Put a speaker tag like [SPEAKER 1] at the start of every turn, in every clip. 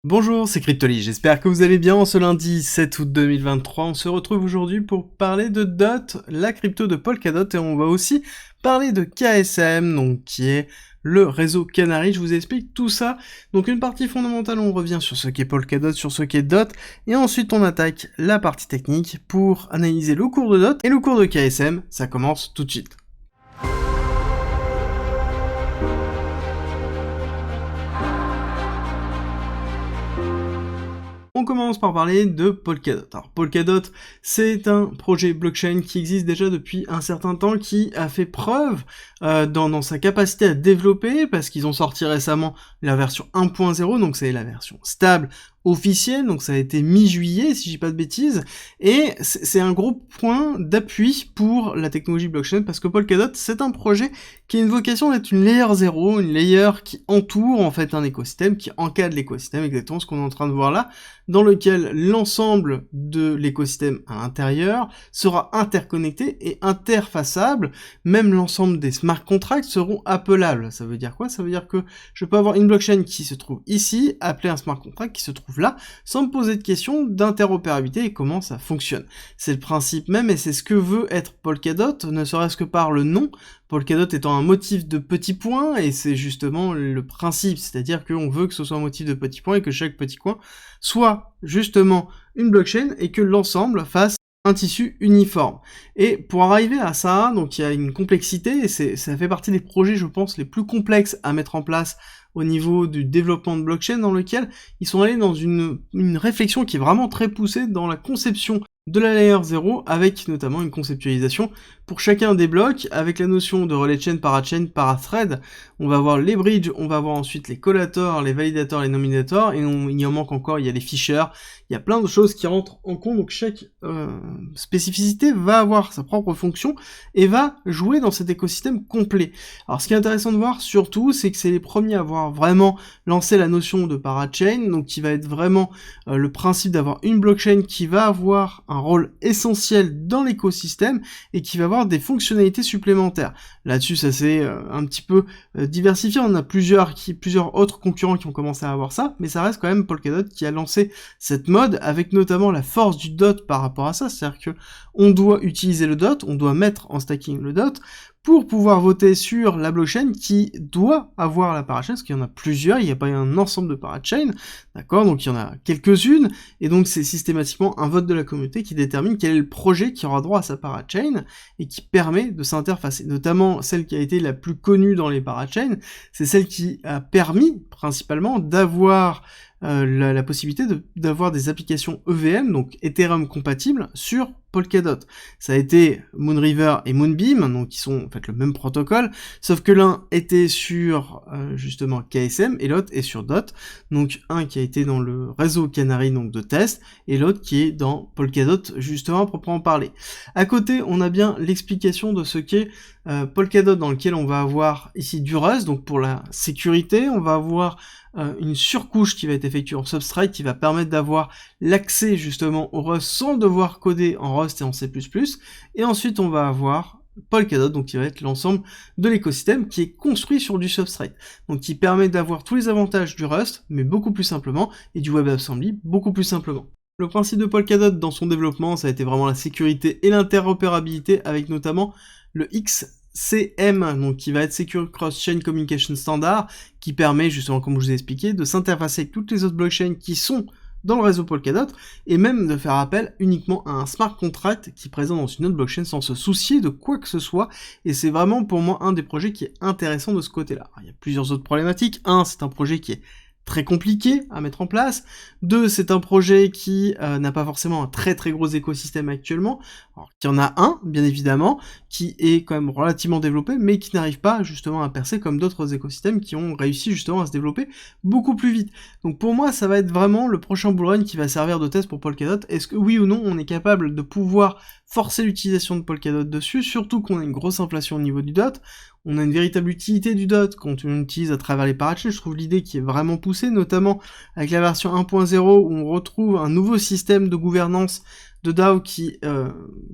[SPEAKER 1] Bonjour, c'est Cryptoly, j'espère que vous allez bien. En ce lundi 7 août 2023, on se retrouve aujourd'hui pour parler de DOT, la crypto de Polkadot, et on va aussi parler de KSM, donc qui est le réseau Canary. Je vous explique tout ça. Donc une partie fondamentale, on revient sur ce qu'est Polkadot, sur ce qu'est DOT, et ensuite on attaque la partie technique pour analyser le cours de DOT et le cours de KSM. Ça commence tout de suite. On commence par parler de Polkadot. Alors Polkadot, c'est un projet blockchain qui existe déjà depuis un certain temps, qui a fait preuve dans sa capacité à développer, parce qu'ils ont sorti récemment la version 1.0, donc c'est la version stable officielle, donc ça a été mi-juillet si je dis pas de bêtises, et c'est un gros point d'appui pour la technologie blockchain, parce que Polkadot, c'est un projet qui a une vocation d'être une layer 0, une layer qui entoure en fait un écosystème, qui encadre l'écosystème, exactement ce qu'on est en train de voir là, dans lequel l'ensemble de l'écosystème à l'intérieur sera interconnecté et interfaçable. Même l'ensemble des smart contracts seront appelables. Ça veut dire quoi? Ça veut dire que je peux avoir une blockchain qui se trouve ici, appeler un smart contract qui se trouve là, sans me poser de questions d'interopérabilité et comment ça fonctionne. C'est le principe même, et c'est ce que veut être Polkadot, ne serait-ce que par le nom. Polkadot étant un motif de petits points, et c'est justement le principe, c'est-à-dire qu'on veut que ce soit un motif de petits points et que chaque petit coin soit justement une blockchain et que l'ensemble fasse un tissu uniforme. Et pour arriver à ça, donc il y a une complexité, et ça fait partie des projets, je pense, les plus complexes à mettre en place au niveau du développement de blockchain, dans lequel ils sont allés dans une réflexion qui est vraiment très poussée dans la conception de la layer 0, avec notamment une conceptualisation pour chacun des blocs, avec la notion de relay chain, parachain, parathread. On va avoir les bridges, on va avoir ensuite les collators, les validators, les nominators, et il en manque encore, il y a les fichers, il y a plein de choses qui rentrent en compte, donc chaque spécificité va avoir sa propre fonction, et va jouer dans cet écosystème complet. Alors ce qui est intéressant de voir surtout, c'est que c'est les premiers à avoir vraiment lancé la notion de parachain, donc qui va être vraiment le principe d'avoir une blockchain qui va avoir un rôle essentiel dans l'écosystème et qui va avoir des fonctionnalités supplémentaires. Là-dessus, ça s'est un petit peu diversifié, on a plusieurs autres concurrents qui ont commencé à avoir ça, mais ça reste quand même Polkadot qui a lancé cette mode, avec notamment la force du DOT par rapport à ça, c'est-à-dire que on doit utiliser le DOT, on doit mettre en stacking le DOT, pour pouvoir voter sur la blockchain qui doit avoir la parachain, parce qu'il y en a plusieurs, il n'y a pas un ensemble de parachains, d'accord, donc il y en a quelques-unes, et donc c'est systématiquement un vote de la communauté qui détermine quel est le projet qui aura droit à sa parachain, et qui permet de s'interfacer, notamment celle qui a été la plus connue dans les parachains, c'est celle qui a permis, principalement, d'avoir la possibilité d'avoir des applications EVM, donc Ethereum compatibles, sur Polkadot. Ça a été Moonriver et Moonbeam, donc qui sont en fait le même protocole, sauf que l'un était sur justement KSM et l'autre est sur DOT, donc un qui a été dans le réseau Canary donc de test, et l'autre qui est dans Polkadot justement à proprement parler. À côté, on a bien l'explication de ce qu'est Polkadot, dans lequel on va avoir ici du Rust, donc pour la sécurité, on va avoir une surcouche qui va être effectuée en Substrate, qui va permettre d'avoir l'accès justement au Rust sans devoir coder en Rust et en C++, et ensuite on va avoir Polkadot, donc qui va être l'ensemble de l'écosystème qui est construit sur du Substrate, donc qui permet d'avoir tous les avantages du Rust, mais beaucoup plus simplement, et du WebAssembly beaucoup plus simplement. Le principe de Polkadot dans son développement, ça a été vraiment la sécurité et l'interopérabilité, avec notamment le XCM, donc qui va être Secure Cross-Chain Communication Standard, qui permet justement, comme je vous ai expliqué, de s'interfacer avec toutes les autres blockchains qui sont dans le réseau Polkadot, et même de faire appel uniquement à un smart contract qui est présent dans une autre blockchain sans se soucier de quoi que ce soit, et c'est vraiment pour moi un des projets qui est intéressant de ce côté-là. Il y a plusieurs autres problématiques. C'est un projet qui est très compliqué à mettre en place. 2, c'est un projet qui n'a pas forcément un très très gros écosystème actuellement. Alors, il y en a un, bien évidemment, qui est quand même relativement développé, mais qui n'arrive pas justement à percer comme d'autres écosystèmes qui ont réussi justement à se développer beaucoup plus vite. Donc pour moi, ça va être vraiment le prochain bullrun qui va servir de test pour Polkadot. Est-ce que oui ou non, on est capable de pouvoir forcer l'utilisation de Polkadot dessus, surtout qu'on a une grosse inflation au niveau du DOT, on a une véritable utilité du DOT quand on l'utilise à travers les parachains. Je trouve l'idée qui est vraiment poussée, notamment avec la version 1.0 où on retrouve un nouveau système de gouvernance de DAO qui,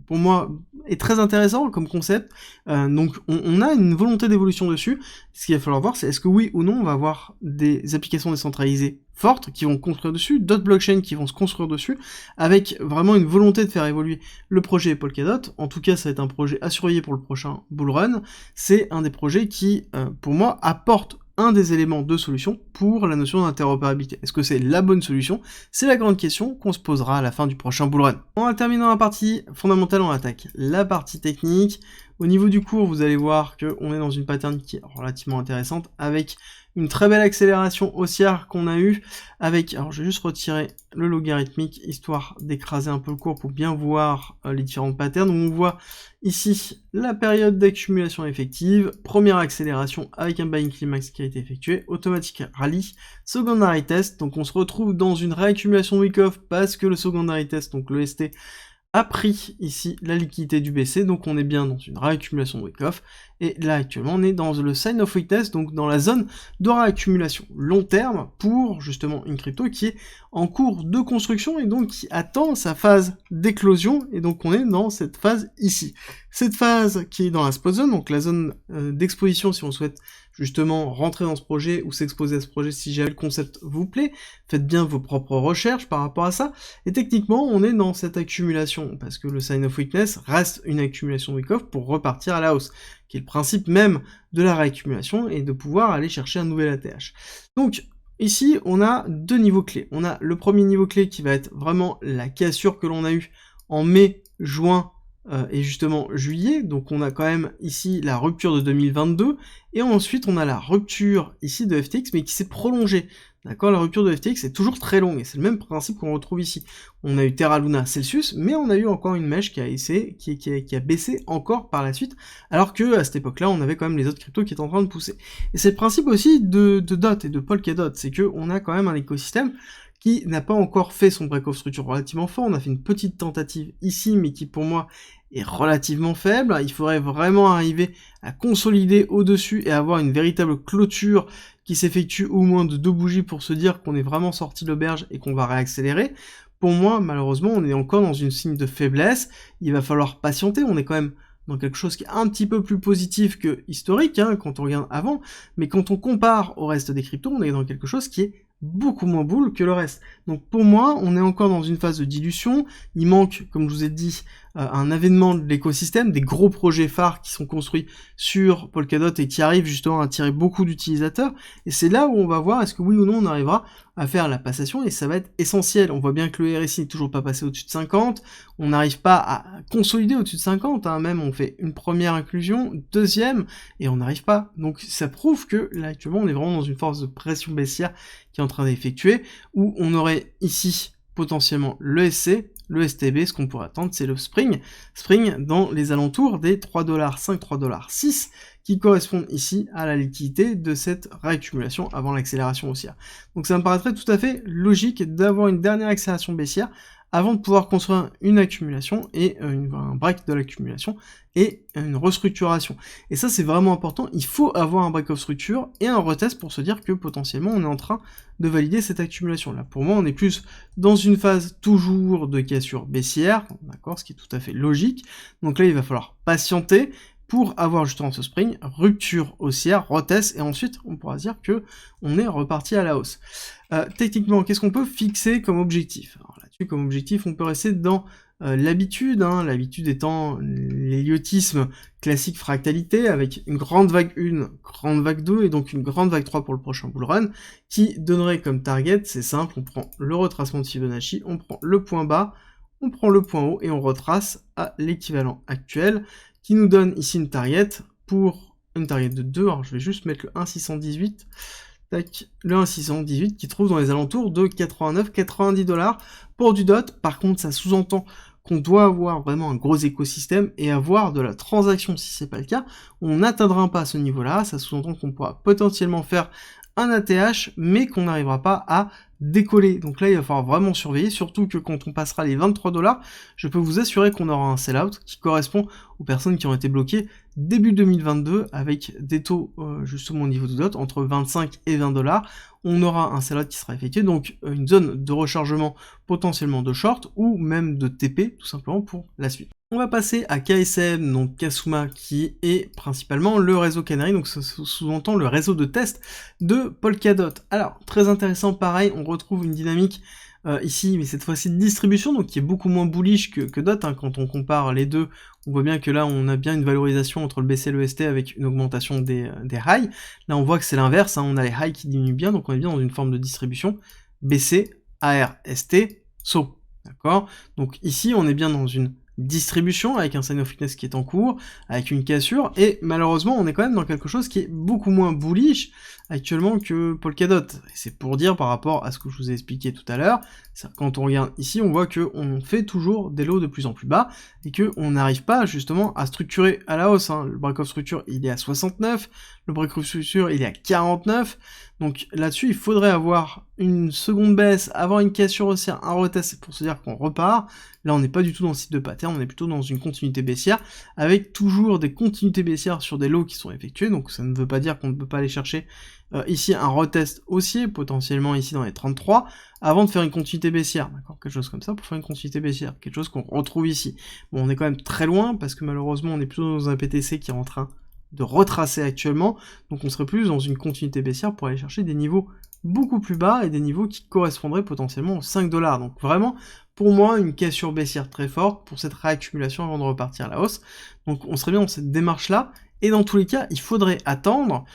[SPEAKER 1] pour moi, est très intéressant comme concept. Donc on a une volonté d'évolution dessus. Ce qu'il va falloir voir, c'est est-ce que oui ou non on va avoir des applications décentralisées fortes qui vont construire dessus, d'autres blockchains qui vont se construire dessus, avec vraiment une volonté de faire évoluer le projet Polkadot. En tout cas, ça va être un projet à surveiller pour le prochain bull run. C'est un des projets qui, pour moi, apporte un des éléments de solution pour la notion d'interopérabilité. Est-ce que c'est la bonne solution? C'est la grande question qu'on se posera à la fin du prochain bull run. En terminant la partie fondamentale, on attaque la partie technique. Au niveau du cours, vous allez voir qu'on est dans une pattern qui est relativement intéressante, avec une très belle accélération haussière qu'on a eue, avec, alors je vais juste retirer le logarithmique, histoire d'écraser un peu le cours pour bien voir les différentes patterns, où on voit ici la période d'accumulation effective, première accélération avec un buying climax qui a été effectué, automatique rally, secondary test, donc on se retrouve dans une réaccumulation week-off parce que le secondary test, donc le ST, a pris ici la liquidité du BC, donc on est bien dans une réaccumulation de week-off, et là actuellement on est dans le sign of weakness, donc dans la zone de réaccumulation long terme pour justement une crypto qui est en cours de construction et donc qui attend sa phase d'éclosion, et donc on est dans cette phase ici. Cette phase qui est dans la spot zone, donc la zone d'exposition si on souhaite justement rentrer dans ce projet ou s'exposer à ce projet si jamais le concept vous plaît, faites bien vos propres recherches par rapport à ça, et techniquement on est dans cette accumulation, parce que le sign of weakness reste une accumulation week-off pour repartir à la hausse, qui est le principe même de la réaccumulation, et de pouvoir aller chercher un nouvel ATH. Donc ici on a deux niveaux clés. On a le premier niveau clé qui va être vraiment la cassure que l'on a eue en mai, juin, et justement juillet, donc on a quand même ici la rupture de 2022, et ensuite on a la rupture ici de FTX, mais qui s'est prolongée, d'accord? La rupture de FTX est toujours très longue, et c'est le même principe qu'on retrouve ici. On a eu Terra Luna Celsius, mais on a eu encore une mèche qui a baissé encore par la suite, alors que à cette époque-là, on avait quand même les autres cryptos qui étaient en train de pousser. Et c'est le principe aussi de DOT et de Polkadot, c'est que on a quand même un écosystème qui n'a pas encore fait son break-off structure relativement fort. On a fait une petite tentative ici, mais qui pour moi est relativement faible. Il faudrait vraiment arriver à consolider au-dessus et avoir une véritable clôture qui s'effectue au moins de 2 bougies pour se dire qu'on est vraiment sorti de l'auberge et qu'on va réaccélérer. Pour moi, malheureusement, on est encore dans une signe de faiblesse. Il va falloir patienter. On est quand même dans quelque chose qui est un petit peu plus positif que historique, hein, quand on regarde avant, mais quand on compare au reste des cryptos, on est dans quelque chose qui est beaucoup moins bull que le reste. Donc pour moi, on est encore dans une phase de dilution, il manque, comme je vous ai dit, un avènement de l'écosystème, des gros projets phares qui sont construits sur Polkadot et qui arrivent justement à attirer beaucoup d'utilisateurs, et c'est là où on va voir est-ce que oui ou non on arrivera à faire la passation, et ça va être essentiel. On voit bien que le RSI n'est toujours pas passé au-dessus de 50, on n'arrive pas à consolider au-dessus de 50, hein, même on fait une première inclusion, deuxième, et on n'arrive pas. Donc ça prouve que là actuellement on est vraiment dans une force de pression baissière qui est en train d'effectuer, où on aurait ici potentiellement le SC, le STB, ce qu'on pourrait attendre, c'est le Spring dans les alentours des 3,5$, 3,6$, qui correspondent ici à la liquidité de cette réaccumulation avant l'accélération haussière. Donc ça me paraîtrait tout à fait logique d'avoir une dernière accélération baissière avant de pouvoir construire une accumulation et un break de l'accumulation et une restructuration. Et ça c'est vraiment important, il faut avoir un break of structure et un retest pour se dire que potentiellement on est en train de valider cette accumulation. Là pour moi on est plus dans une phase toujours de cassure baissière, d'accord, ce qui est tout à fait logique. Donc là il va falloir patienter pour avoir justement ce spring, rupture haussière, retest, et ensuite on pourra dire que on est reparti à la hausse. Techniquement, qu'est-ce qu'on peut fixer comme objectif? Alors là-dessus, comme objectif, on peut rester dans l'habitude, hein, l'habitude étant l'héliotisme classique fractalité, avec une grande vague 1, grande vague 2, et donc une grande vague 3 pour le prochain bull run, qui donnerait comme target, c'est simple, on prend le retracement de Fibonacci, on prend le point bas, on prend le point haut, et on retrace à l'équivalent actuel, qui nous donne ici une target pour une target de 2, alors je vais juste mettre le 1,618, tac, le 1,618 qui trouve dans les alentours de 89-90$ pour du DOT. Par contre, ça sous-entend qu'on doit avoir vraiment un gros écosystème et avoir de la transaction. Si c'est pas le cas, on n'atteindra pas ce niveau-là, ça sous-entend qu'on pourra potentiellement faire un ATH, mais qu'on n'arrivera pas à décoller. Donc là, il va falloir vraiment surveiller, surtout que quand on passera les 23$, je peux vous assurer qu'on aura un sell-out qui correspond aux personnes qui ont été bloquées début 2022 avec des taux justement au niveau de DOT entre 25 et 20$. On aura un sell-out qui sera effectué, donc une zone de rechargement potentiellement de short ou même de TP, tout simplement pour la suite. On va passer à KSM, donc Kasuma, qui est principalement le réseau Canary, donc ça sous-entend le réseau de test de Polkadot. Alors, très intéressant, pareil, on retrouve une dynamique ici, mais cette fois-ci de distribution, donc qui est beaucoup moins bullish que DOT, hein. Quand on compare les deux, on voit bien que là, on a bien une valorisation entre le BC et le ST avec une augmentation des highs. Là, on voit que c'est l'inverse, hein, on a les highs qui diminuent bien, donc on est bien dans une forme de distribution BC, AR, ST, SO. D'accord? Donc ici, on est bien dans une distribution avec un sign of weakness qui est en cours, avec une cassure, et malheureusement on est quand même dans quelque chose qui est beaucoup moins bullish actuellement que Polkadot. Et c'est pour dire par rapport à ce que je vous ai expliqué tout à l'heure, quand on regarde ici, on voit qu'on fait toujours des lots de plus en plus bas, et qu'on n'arrive pas justement à structurer à la hausse, hein. Le break of structure il est à 69, le break of structure il est à 49, donc là-dessus il faudrait avoir une seconde baisse, avoir une cassure haussière, un retest pour se dire qu'on repart. Là on n'est pas du tout dans le site de pattern, on est plutôt dans une continuité baissière, avec toujours des continuités baissières sur des lots qui sont effectués, donc ça ne veut pas dire qu'on ne peut pas aller chercher ici un retest haussier, potentiellement ici dans les 33, avant de faire une continuité baissière, d'accord, quelque chose comme ça pour faire une continuité baissière, quelque chose qu'on retrouve ici. Bon, on est quand même très loin, parce que malheureusement on est plutôt dans un PTC qui est en train de retracer actuellement, donc on serait plus dans une continuité baissière pour aller chercher des niveaux beaucoup plus bas et des niveaux qui correspondraient potentiellement aux 5 $. Donc vraiment, pour moi, une cassure baissière très forte pour cette réaccumulation avant de repartir à la hausse. Donc on serait bien dans cette démarche-là, et dans tous les cas, il faudrait attendre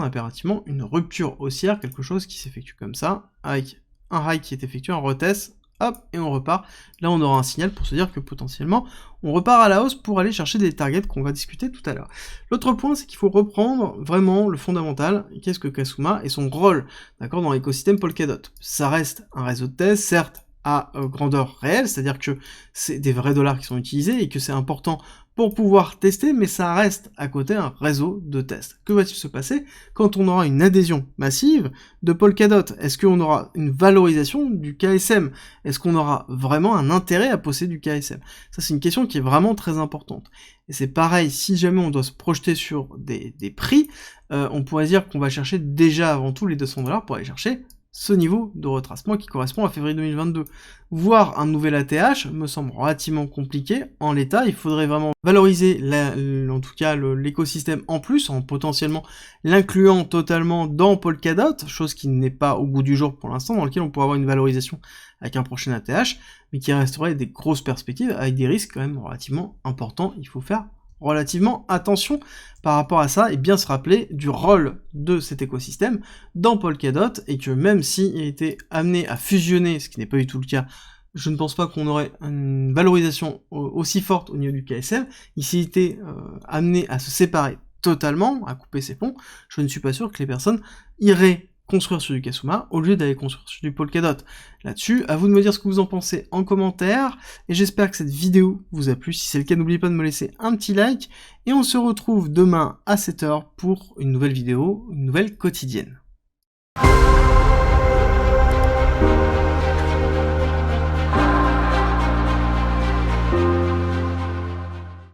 [SPEAKER 1] impérativement une rupture haussière, quelque chose qui s'effectue comme ça, avec un high qui est effectué, un retest, hop, et on repart. Là, on aura un signal pour se dire que potentiellement, on repart à la hausse pour aller chercher des targets qu'on va discuter tout à l'heure. L'autre point, c'est qu'il faut reprendre vraiment le fondamental, qu'est-ce que Kasuma et son rôle, d'accord, dans l'écosystème Polkadot. Ça reste un réseau de test, certes, à grandeur réelle, c'est-à-dire que c'est des vrais dollars qui sont utilisés et que c'est important pour pouvoir tester, mais ça reste à côté un réseau de tests. Que va-t-il se passer quand on aura une adhésion massive de Polkadot? Est-ce qu'on aura une valorisation du KSM? Est-ce qu'on aura vraiment un intérêt à posséder du KSM? Ça, c'est une question qui est vraiment très importante. Et c'est pareil, si jamais on doit se projeter sur des prix, on pourrait dire qu'on va chercher déjà avant tout les 200 $ pour aller chercher ce niveau de retracement qui correspond à février 2022. Voir un nouvel ATH me semble relativement compliqué. En l'état, il faudrait vraiment valoriser en tout cas l'écosystème en plus, en potentiellement l'incluant totalement dans Polkadot, chose qui n'est pas au goût du jour pour l'instant, dans lequel on pourrait avoir une valorisation avec un prochain ATH, mais qui resterait des grosses perspectives avec des risques quand même relativement importants. Il faut faire relativement attention par rapport à ça et bien se rappeler du rôle de cet écosystème dans Polkadot, et que même s'il était amené à fusionner, ce qui n'est pas du tout le cas, je ne pense pas qu'on aurait une valorisation aussi forte au niveau du KSM. S'il était amené à se séparer totalement, à couper ses ponts, je ne suis pas sûr que les personnes iraient construire sur du Kasuma au lieu d'aller construire sur du Polkadot. Là-dessus, à vous de me dire ce que vous en pensez en commentaire, et j'espère que cette vidéo vous a plu. Si c'est le cas, n'oubliez pas de me laisser un petit like, et on se retrouve demain à 7 h pour une nouvelle vidéo, une nouvelle quotidienne.